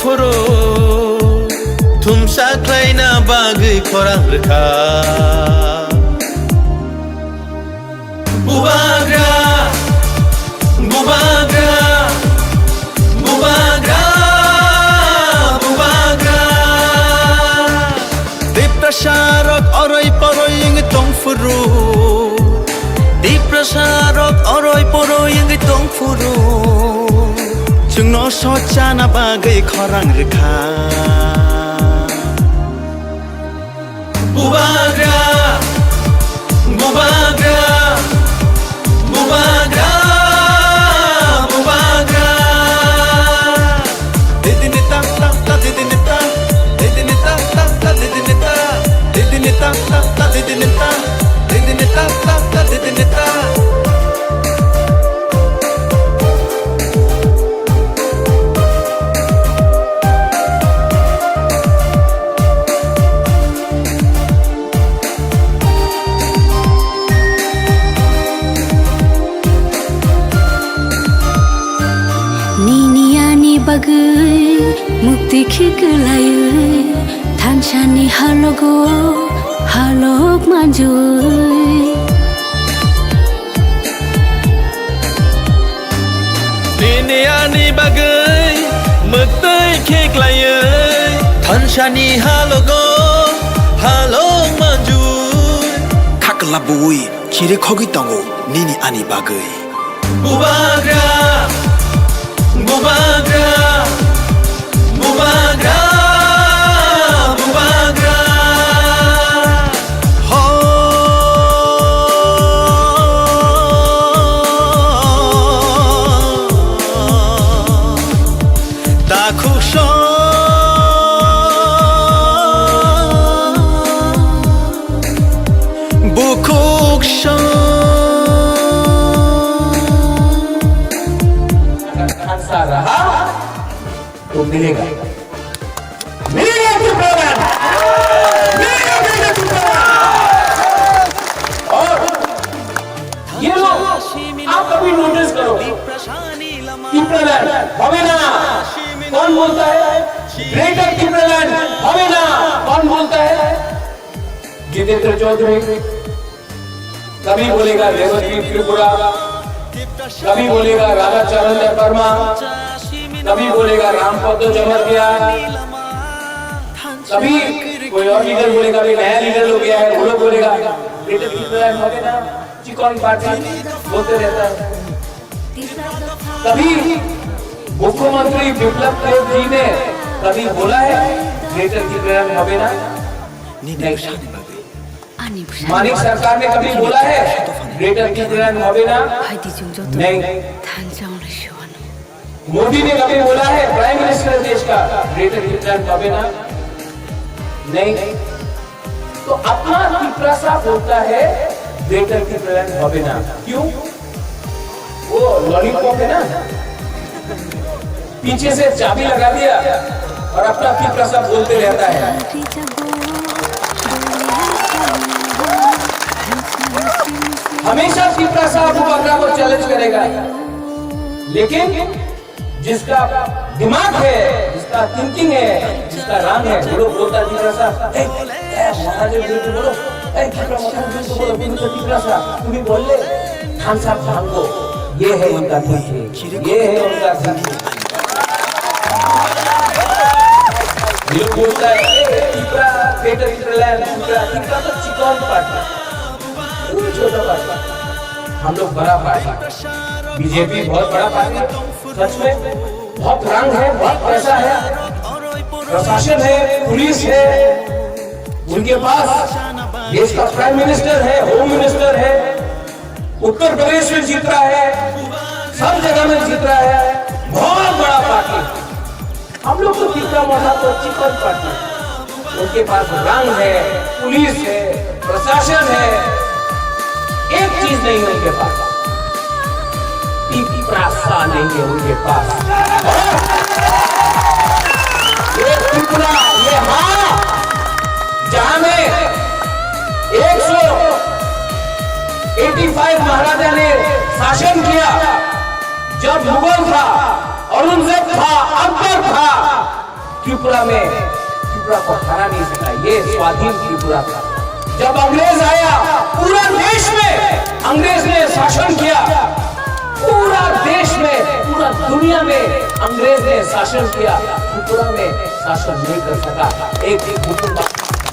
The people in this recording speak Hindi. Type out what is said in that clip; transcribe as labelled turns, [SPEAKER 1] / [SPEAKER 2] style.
[SPEAKER 1] furo Thumsa klaina bagui khorang rekha Bubagra Bubagra Bubagra Bubagra Deprasarok oroi poroi ing tong furo Deprasarok oroi poroi ing tong furo Jungno sochana bagai khorang rekha Bubagra Bubagra Bubagra Bubagra Didinita ta ta didinita Didinita ta ta didinita Didinita ta ta didinita Didinita ta ta didinita
[SPEAKER 2] bagai mukti khiklayai thanchani halogo halok manjui
[SPEAKER 1] Niniani bagai mukti khiklayai thanchani halogo halok manjui
[SPEAKER 3] Kaklabui kire khogi tango nini ani bagai
[SPEAKER 1] Bubagra Bubagra Bubagra Bubagra
[SPEAKER 3] Ho
[SPEAKER 1] Dakhusho Bukuksho
[SPEAKER 4] रहा तो मिलेगा मिलेगा चित्रवन मिलेगा मिलेगा चित्रवन और ये लोग आप कभी नोटिस करो चित्रवन हमें ना कौन बोलता है ग्रेटर चित्रवन हमें ना कौन बोलता है जितेंद्र चौधरी कभी बोलेगा रेवती त्रिपुरा कभी बोलेगा राधा चरण वर्मा कभी बोलेगा रामपद जमरिया कभी कोई और लीडर बोलेगा भी नया लीडर हो गया है वो लोग बोलेगा चिकन पार्टी बोलते रहता है कभी मुख्यमंत्री विप्लव देव जी ने कभी बोला है ग्रेटर चित्रन हवेना मानिक सरकार ने कभी बोला है ग्रेटर चित्रन हवेना नहीं मोदी ने कभी बोला है प्राइम मिनिस्टर देश का ग्रेटर चित्रन हवेना नहीं तो अपना पिपरासा बोलता है ग्रेटर चित्रन हवेना क्यों वो लॉलीपॉप है ना पीछे से चाबी लगा दिया और अपना पिपरासा बोलते रहता है हमेशा पिपरासा अबू बकरा को चैलेंज करेगा लेकिन जिसका दिमाग है जिसका थिंकिंग है जिसका रंग है वो लोग बोलता पिपरासा महादेव जी को बोलो पिपरासा तुम्हें बोल ले खान साहब भांगो ये है उनका थिंकिंग ये है उनका थिंकिंग ये बोलता है पिपरा ग्रेटर चित्रलैंड पिपरा तो चिकन पार्टी छोटा पार्टी हम लोग बड़ा पार्टी बीजेपी बहुत बड़ा पार्टी सच में बहुत रंग है बहुत पैसा है प्रशासन है पुलिस है उनके पास देश का प्राइम मिनिस्टर है होम मिनिस्टर है उत्तर प्रदेश में जीत रहा है सब जगह में जीत रहा है बहुत बड़ा पार्टी हम लोग तो कितना मोटा तो चिकन पार्टी उनके पास रंग है पुलिस है प्रशासन है एक चीज नहीं है उनके पास पिपरासा नहीं है उनके पास ये पिपरा ये हाँ जहां में 185 महाराजा ने शासन किया जब मुगल था औरंगजेब था अकबर था त्रिपुरा में त्रिपुरा को हरा नहीं सका। ये स्वाधीन त्रिपुरा था। जब अंग्रेज आया, पूरा देश में अंग्रेज ने शासन किया, पूरा देश में, पूरा दुनिया में अंग्रेज ने शासन किया, त्रिपुरा में शासन नहीं कर सका। एक हुकूमत